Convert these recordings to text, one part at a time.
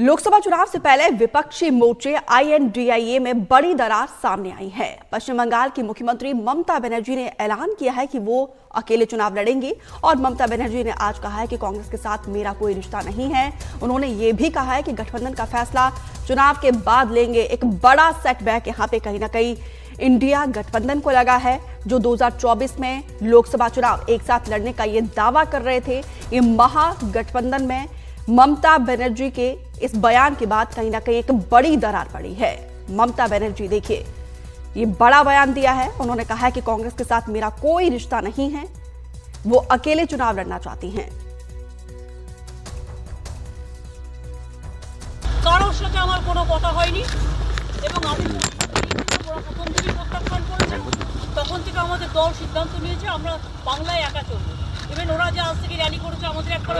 लोकसभा चुनाव से पहले विपक्षी मोर्चे आईएनडीआईए में बड़ी दरार सामने आई है। पश्चिम बंगाल की मुख्यमंत्री ममता बनर्जी ने ऐलान किया है कि वो अकेले चुनाव लड़ेंगी और ममता बनर्जी ने आज कहा है कि कांग्रेस के साथ मेरा कोई रिश्ता नहीं है। उन्होंने ये भी कहा है कि गठबंधन का फैसला चुनाव के बाद लेंगे। एक बड़ा सेटबैक यहाँ पे कहीं ना कहीं इंडिया गठबंधन को लगा है, जो 2024 में लोकसभा चुनाव एक साथ लड़ने का ये दावा कर रहे थे। ये महागठबंधन में ममता बनर्जी के इस बयान के बाद कहीं ना कहीं एक बड़ी दरार पड़ी है। ममता बनर्जी देखिए, ये बड़ा बयान दिया है। उन्होंने कहा है कि कांग्रेस के साथ मेरा कोई रिश्ता नहीं है, वो अकेले चुनाव लड़ना चाहती हैं। কারোর সাথে আমার কোনো কথা হয়নি এবং আমি প্রথম থেকে প্রত্যাখ্যান করেছি। তখন থেকে আমাদের দল সিদ্ধান্ত নিয়েছে আমরা বাংলায় একা চলবো। ইভেন ওরা যে আজ থেকে র্যালি করেছে আমাদের একবার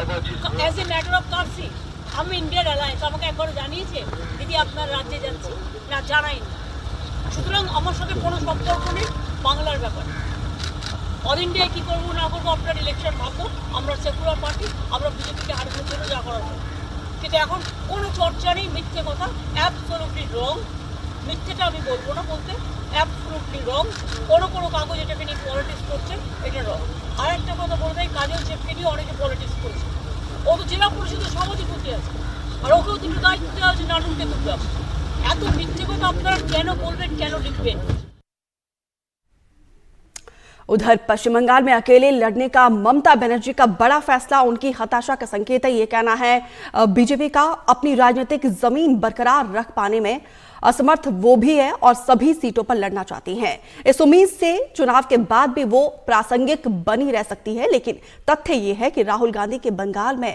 অ্যাজ এ ম্যাটার অফ কার্সি আমি ইন্ডিয়ান অ্যালায়েন্স আমাকে একবার জানিয়েছে দিদি আপনার রাজ্যে যাচ্ছি না, জানাইনি। সুতরাং আমার সাথে কোনো সম্পর্ক নেই বাংলার ব্যাপারে। অল ইন্ডিয়ায় কী করবো না করবো আপনার ইলেকশন ভাববো। আমরা সেকুলার পার্টি, আমরা বিজেপিকে হারানোর জন্য যা করার জন্য। কিন্তু এখন কোনো চর্চা নেই, মিথ্যে কথা, অ্যাবসলিউটলি রং। মিথ্যেটা আমি বলবো না বলতে, অ্যাবসলিউটলি রং। কোনো কাগজ এটাকে নিয়ে পলিটিক্স করছে, এটা রং। আর একটা কথা বলতে হয়, কাজল চেপকে নিয়ে অনেকে পলিটিক্স করেছে। ও তো জেলা পরিষদের সভাপতি আছে, আর ওকেও দুটো দায়িত্ব দেওয়া হচ্ছে, নাটুনকে করতে হবে। এত মিথ্যে কথা আপনারা কেন বলবেন, কেন লিখবেন? उधर पश्चिम बंगाल में अकेले लड़ने का ममता बनर्जी का बड़ा फैसला उनकी हताशा का संकेत है। ये कहना है बीजेपी का अपनी राजनीतिक जमीन बरकरार रख पाने में असमर्थ वो भी है और सभी सीटों पर लड़ना चाहती हैं। इस उम्मीद से चुनाव के बाद भी वो प्रासंगिक बनी रह सकती है। लेकिन तथ्य ये है कि राहुल गांधी के बंगाल में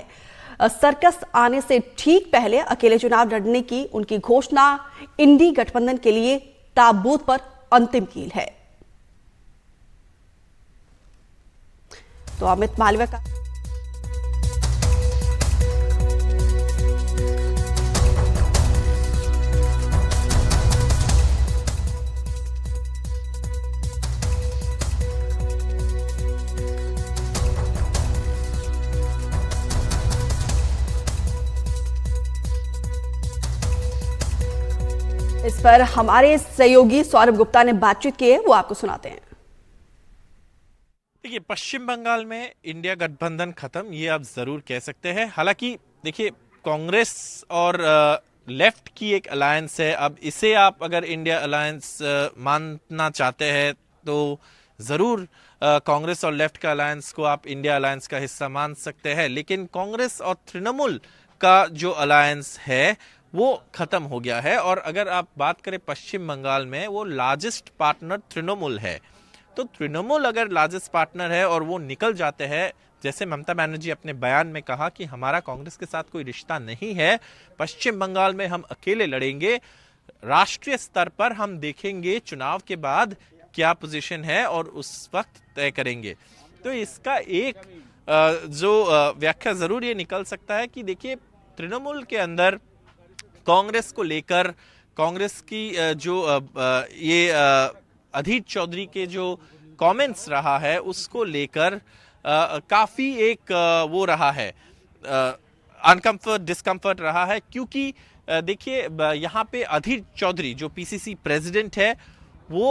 सर्कस आने से ठीक पहले अकेले चुनाव लड़ने की उनकी घोषणा इंडी गठबंधन के लिए ताबूत पर अंतिम कील है। तो अमित मालवीय का इस पर हमारे सहयोगी सौरभ गुप्ता ने बातचीत की है, वो आपको सुनाते हैं। देखिए, पश्चिम बंगाल में इंडिया गठबंधन खत्म, ये आप जरूर कह सकते हैं। हालांकि देखिए, कांग्रेस और लेफ्ट की एक अलायंस है। अब इसे आप अगर इंडिया अलायंस मानना चाहते हैं तो जरूर कांग्रेस और लेफ्ट का अलायंस को आप इंडिया अलायंस का हिस्सा मान सकते हैं। लेकिन कांग्रेस और तृणमूल का जो अलायंस है वो खत्म हो गया है। और अगर आप बात करें पश्चिम बंगाल में, वो लार्जेस्ट पार्टनर तृणमूल है। तो तृणमूल अगर लार्जेस्ट पार्टनर है और वो निकल जाते हैं, जैसे ममता बनर्जी अपने बयान में कहा कि हमारा कांग्रेस के साथ कोई रिश्ता नहीं है, पश्चिम बंगाल में हम अकेले लड़ेंगे, राष्ट्रीय स्तर पर हम देखेंगे चुनाव के बाद क्या पोजीशन है और उस वक्त तय करेंगे। तो इसका एक जो व्याख्या जरूर ये निकल सकता है कि देखिए, तृणमूल के अंदर कांग्रेस को लेकर कांग्रेस की जो ये अधीर चौधरी के जो कमेंट्स रहा है उसको लेकर काफी एक वो रहा है, अनकंफर्ट डिस्कंफर्ट रहा है। क्योंकि देखिए, यहाँ पे अधीर चौधरी जो पीसीसी प्रेसिडेंट है वो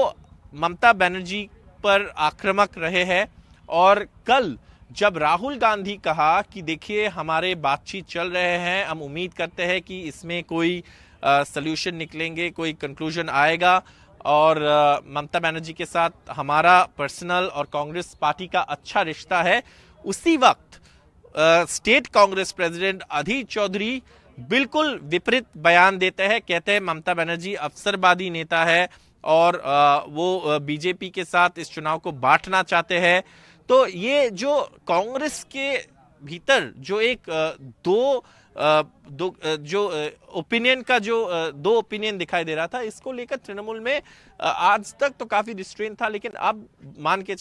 ममता बनर्जी पर आक्रामक रहे हैं। और कल जब राहुल गांधी कहा कि देखिए हमारे बातचीत चल रहे हैं, हम उम्मीद करते हैं कि इसमें कोई सल्यूशन निकलेंगे, कोई कंक्लूजन आएगा और ममता बनर्जी के साथ हमारा पर्सनल और कांग्रेस पार्टी का अच्छा रिश्ता है, उसी वक्त स्टेट कांग्रेस प्रेसिडेंट अधीर चौधरी बिल्कुल विपरीत बयान देते हैं। कहते हैं ममता बनर्जी अवसरवादी नेता है और वो बीजेपी के साथ इस चुनाव को बांटना चाहते हैं। तो ये जो कांग्रेस के भीतर जो एक जो ओपिनियन का जो दो ओपिनियन दिखाई दे रहा था, इसको लेकर तृणमूल में आज तक तो काफी रिस्ट्रेन था। लेकिन अब मान के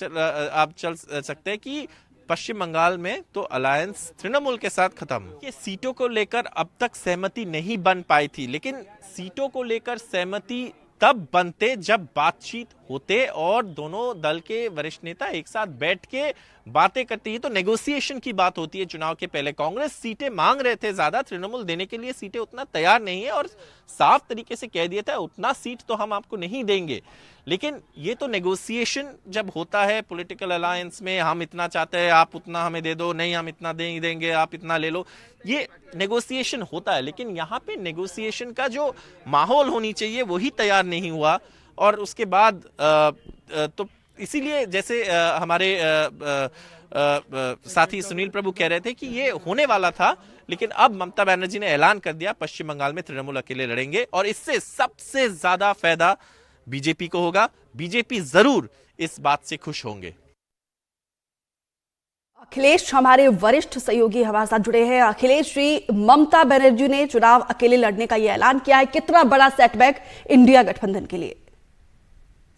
आप चल सकते हैं कि पश्चिम बंगाल में तो अलायंस तृणमूल के साथ खत्म। ये सीटों को लेकर अब तक सहमति नहीं बन पाई थी, लेकिन सीटों को लेकर सहमति तब बनते जब बातचीत होते और दोनों दल के वरिष्ठ नेता एक साथ बैठ के बातें करते हैं। तो नेगोशिएशन की बात होती है चुनाव के पहले। कांग्रेस सीटें मांग रहे थे ज्यादा, तृणमूल देने के लिए सीटें उतना तैयार नहीं है और साफ तरीके से कह दिया था उतना सीट तो हम आपको नहीं देंगे। लेकिन ये तो नेगोशिएशन जब होता है पॉलिटिकल अलायंस में, हम इतना चाहते हैं आप उतना हमें दे दो, नहीं हम इतना देंगे आप इतना ले लो, ये नेगोशिएशन होता है। लेकिन यहाँ पे नेगोशिएशन का जो माहौल होनी चाहिए वही तैयार नहीं हुआ। और उसके बाद तो इसीलिए जैसे हमारे साथी सुनील प्रभु कह रहे थे कि ये होने वाला था, लेकिन अब ममता बनर्जी ने ऐलान कर दिया पश्चिम बंगाल में तृणमूल अकेले लड़ेंगे और इससे सबसे ज्यादा फायदा बीजेपी को होगा। बीजेपी जरूर इस बात से खुश होंगे। अखिलेश हमारे वरिष्ठ सहयोगी हमारे साथ जुड़े हैं। अखिलेश जी, ममता बनर्जी ने चुनाव अकेले लड़ने का यह ऐलान किया है, कितना बड़ा सेटबैक इंडिया गठबंधन के लिए?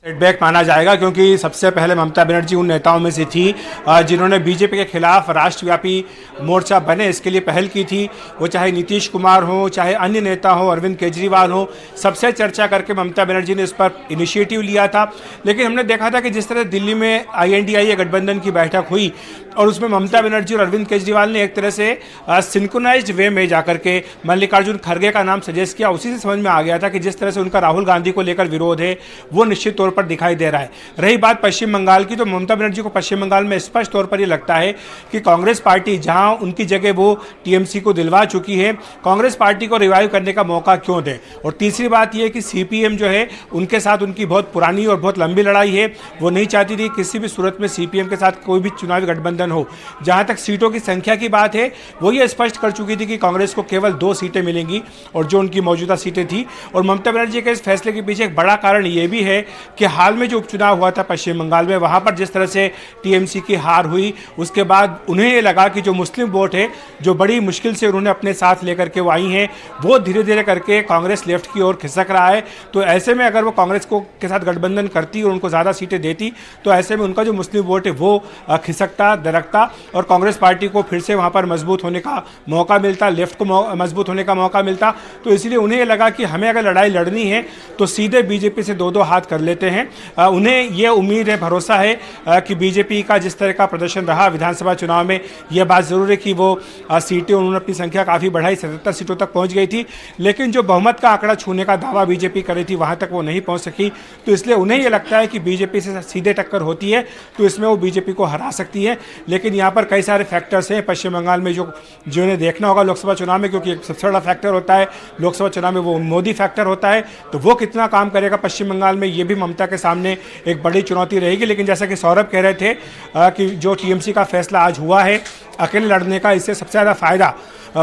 सेटबैक माना जाएगा क्योंकि सबसे पहले ममता बनर्जी उन नेताओं में से थी जिन्होंने बीजेपी के खिलाफ राष्ट्रव्यापी मोर्चा बने इसके लिए पहल की थी। वो चाहे नीतीश कुमार हो, चाहे अन्य नेता हो, अरविंद केजरीवाल हो, सबसे चर्चा करके ममता बनर्जी ने इस पर इनिशिएटिव लिया था। लेकिन हमने देखा था कि जिस तरह दिल्ली में INDIA गठबंधन की बैठक हुई और उसमें ममता बनर्जी और अरविंद केजरीवाल ने एक तरह से सिंक्रोनाइज्ड वे में जाकर के मल्लिकार्जुन खड़गे का नाम सजेस्ट किया। उसी से समझ में आ गया था कि जिस तरह से उनका राहुल गांधी को लेकर विरोध है वो निश्चित तौर पर दिखाई दे रहा है। रही बात पश्चिम बंगाल की, तो ममता बनर्जी को पश्चिम बंगाल में स्पष्ट तौर पर ये लगता है कि कांग्रेस पार्टी जहां उनकी जगह वो TMC को दिलवा चुकी है, कांग्रेस पार्टी को रिवाइव करने का मौका क्यों दे। और तीसरी बात यह कि CPM जो है उनके साथ उनकी बहुत पुरानी और बहुत लंबी लड़ाई है। वो नहीं चाहती थी किसी भी सूरत में CPM के साथ कोई भी चुनावी गठबंधन हो। जहां तक सीटों की संख्या की बात है, वो ये स्पष्ट कर चुकी थी कि कांग्रेस को केवल 2 सीटें मिलेंगी और जो उनकी मौजूदा सीटें थी। और ममता बनर्जी के इस फैसले के पीछे एक बड़ा कारण ये भी है कि हाल में जो उपचुनाव हुआ था पश्चिम बंगाल में, वहां पर जिस तरह से TMC की हार हुई, उसके बाद उन्हें ये लगा कि जो मुस्लिम वोट है, जो बड़ी मुश्किल से उन्होंने अपने साथ लेकर के वो आई हैं, वो धीरे धीरे करके कांग्रेस लेफ्ट की ओर खिसक रहा है। तो ऐसे में अगर वो कांग्रेस को के साथ गठबंधन करती और उनको ज़्यादा सीटें देती, तो ऐसे में उनका जो मुस्लिम वोट है वो खिसकता दरकता और कांग्रेस पार्टी को फिर से वहाँ पर मजबूत होने का मौका मिलता, लेफ्ट को मजबूत होने का मौका मिलता। तो इसलिए उन्हें ये लगा कि हमें अगर लड़ाई लड़नी है तो सीधे बीजेपी से 2-2 हाथ कर लेते हैं। उन्हें यह उम्मीद है, भरोसा है कि बीजेपी का जिस तरह का प्रदर्शन रहा विधानसभा चुनाव में, यह बात ज़रूर है कि वो सीटें उन्होंने अपनी संख्या काफ़ी बढ़ाई, 77 सीटों तक पहुंच गई थी। लेकिन जो बहुमत का आंकड़ा छूने का दावा बीजेपी करी थी वहां तक वो नहीं पहुंच सकी। तो इसलिए उन्हें यह लगता है कि बीजेपी से सीधे टक्कर होती है तो इसमें वो बीजेपी को हरा सकती है। लेकिन यहाँ पर कई सारे फैक्टर्स हैं पश्चिम बंगाल में जो उन्हें देखना होगा लोकसभा चुनाव में, क्योंकि एक सबसे बड़ा फैक्टर होता है लोकसभा चुनाव में वो मोदी फैक्टर होता है। तो वो कितना काम करेगा पश्चिम बंगाल में, ये भी ममता के सामने एक बड़ी चुनौती रहेगी। लेकिन जैसा कि सौरभ कह रहे थे कि जो TMC का फैसला आज हुआ है अकेले लड़ने का, इससे सबसे ज़्यादा फायदा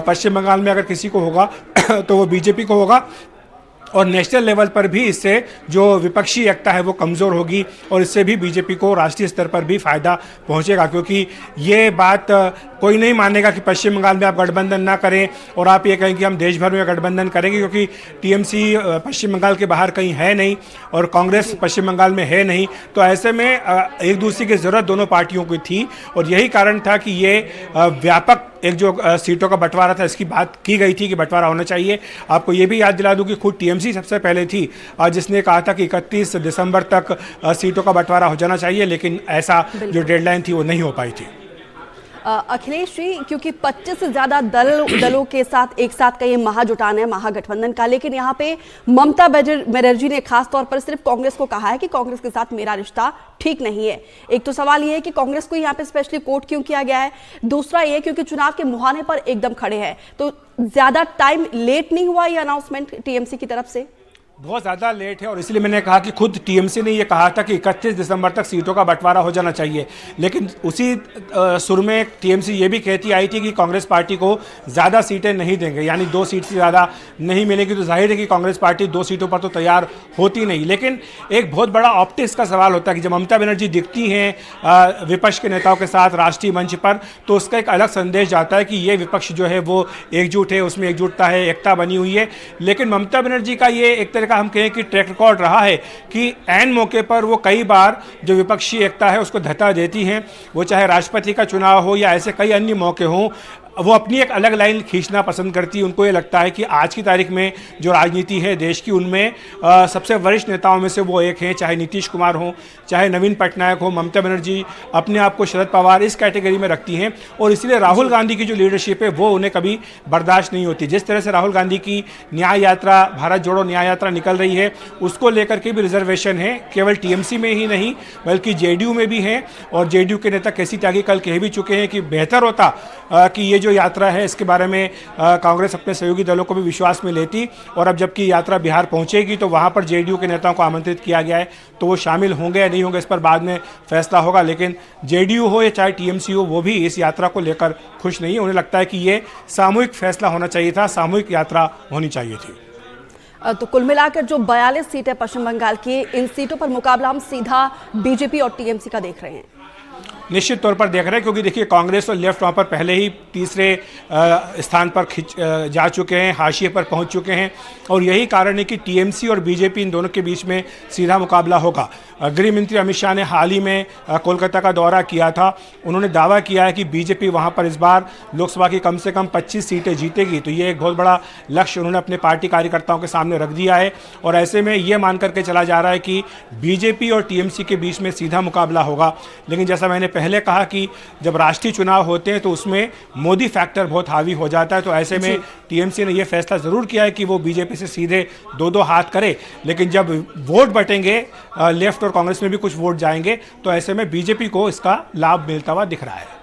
पश्चिम बंगाल में अगर किसी को होगा तो वो बीजेपी को होगा। और नेशनल लेवल पर भी इससे जो विपक्षी एकता है वो कमज़ोर होगी और इससे भी बीजेपी को राष्ट्रीय स्तर पर भी फायदा पहुंचेगा। क्योंकि ये बात कोई नहीं मानेगा कि पश्चिम बंगाल में आप गठबंधन ना करें और आप ये कहें कि हम देश भर में गठबंधन करेंगे, क्योंकि TMC पश्चिम बंगाल के बाहर कहीं है नहीं और कांग्रेस पश्चिम बंगाल में है नहीं। तो ऐसे में एक दूसरे की ज़रूरत दोनों पार्टियों की थी और यही कारण था कि ये व्यापक एक जो सीटों का बंटवारा था इसकी बात की गई थी कि बंटवारा होना चाहिए। आपको ये भी याद दिला दूं कि खुद TMC सबसे पहले थी जिसने कहा था कि 31 दिसंबर तक सीटों का बंटवारा हो जाना चाहिए, लेकिन ऐसा जो डेडलाइन थी वो नहीं हो पाई थी। अखिलेश जी, क्योंकि 25 से ज्यादा दलों के साथ एक साथ का ये महाजुटान है महागठबंधन का, लेकिन यहाँ पे ममता बनर्जी ने खास तौर पर सिर्फ कांग्रेस को कहा है कि कांग्रेस के साथ मेरा रिश्ता ठीक नहीं है। एक तो सवाल ये है कि कांग्रेस को यहाँ पे स्पेशली कोट क्यों किया गया है, दूसरा ये क्योंकि चुनाव के मुहाने पर एकदम खड़े हैं, तो ज्यादा टाइम लेट नहीं हुआ ये अनाउंसमेंट TMC की तरफ से? बहुत ज़्यादा लेट है और इसलिए मैंने कहा कि खुद TMC ने ये कहा था कि 31 दिसंबर तक सीटों का बंटवारा हो जाना चाहिए। लेकिन उसी सुर में TMC ये भी कहती आई थी कि कांग्रेस पार्टी को ज़्यादा सीटें नहीं देंगे, यानी 2 सीट से ज़्यादा नहीं मिलेगी। तो जाहिर है कि कांग्रेस पार्टी 2 सीटों पर तो तैयार होती नहीं। लेकिन एक बहुत बड़ा ऑप्टिक्स का सवाल होता है कि जब ममता बनर्जी दिखती हैं विपक्ष के नेताओं के साथ राष्ट्रीय मंच पर, तो उसका एक अलग संदेश जाता है कि ये विपक्ष जो है वो एकजुट है, उसमें एकजुटता है, एकता बनी हुई है। लेकिन ममता बनर्जी का ये एक तरह का हम कहें कि ट्रैक रिकॉर्ड रहा है कि ऐन मौके पर वो कई बार जो विपक्षी एकता है उसको धता देती हैं। वो चाहे राष्ट्रपति का चुनाव हो या ऐसे कई अन्य मौके हों, वो अपनी एक अलग लाइन खींचना पसंद करती है। उनको ये लगता है कि आज की तारीख में जो राजनीति है देश की, उनमें सबसे वरिष्ठ नेताओं में से वो एक हैं, चाहे नीतीश कुमार हो, चाहे नवीन पटनायक हो, ममता बनर्जी अपने आप को शरद पवार इस कैटेगरी में रखती हैं, और इसलिए राहुल गांधी की जो लीडरशिप है वो उन्हें कभी बर्दाश्त नहीं होती। जिस तरह से राहुल गांधी की न्याय यात्रा, भारत जोड़ो न्याय यात्रा निकल रही है, उसको लेकर के भी रिजर्वेशन है, केवल टीएमसी में ही नहीं बल्कि जेडीयू में भी है। और जेडीयू के नेता केसी त्यागी कल कह भी चुके हैं कि बेहतर होता कि ये जो यात्रा है इसके बारे में कांग्रेस अपने सहयोगी दलों को भी विश्वास में लेती, और अब जबकि यात्रा बिहार पहुंचेगी तो वहां पर जेडीयू के नेताओं को आमंत्रित किया गया है, तो वो शामिल होंगे या नहीं होंगे इस पर बाद में फैसला होगा। लेकिन जेडीयू हो या चाहे टीएमसी हो, वो भी इस यात्रा को लेकर खुश नहीं है। उन्हें लगता है कि ये सामूहिक फैसला होना चाहिए था, सामूहिक यात्रा होनी चाहिए थी। तो कुल मिलाकर जो 42 सीटें पश्चिम बंगाल की, इन सीटों पर मुकाबला हम सीधा बीजेपी और टीएमसी का देख रहे हैं। निश्चित तौर पर देख रहे हैं, क्योंकि देखिए कांग्रेस और लेफ्ट वहाँ पर पहले ही तीसरे स्थान पर जा चुके हैं, हाशिए पर पहुँच चुके हैं, और यही कारण है कि टीएमसी और बीजेपी इन दोनों के बीच में सीधा मुकाबला होगा। गृह मंत्री अमित शाह ने हाल ही में कोलकाता का दौरा किया था। उन्होंने दावा किया है कि बीजेपी वहाँ पर इस बार लोकसभा की कम से कम 25 सीटें जीतेगी, तो ये एक बहुत बड़ा लक्ष्य उन्होंने अपने पार्टी कार्यकर्ताओं के सामने रख दिया है। और ऐसे में ये मान करके चला जा रहा है कि बीजेपी और टीएमसी के बीच में सीधा मुकाबला होगा। लेकिन जैसा मैंने पहले कहा कि जब राष्ट्रीय चुनाव होते हैं तो उसमें मोदी फैक्टर बहुत हावी हो जाता है, तो ऐसे में टीएमसी ने यह फैसला जरूर किया है कि वो बीजेपी से सीधे दो हाथ करे। लेकिन जब वोट बटेंगे, लेफ्ट और कांग्रेस में भी कुछ वोट जाएंगे, तो ऐसे में बीजेपी को इसका लाभ मिलता हुआ दिख रहा है।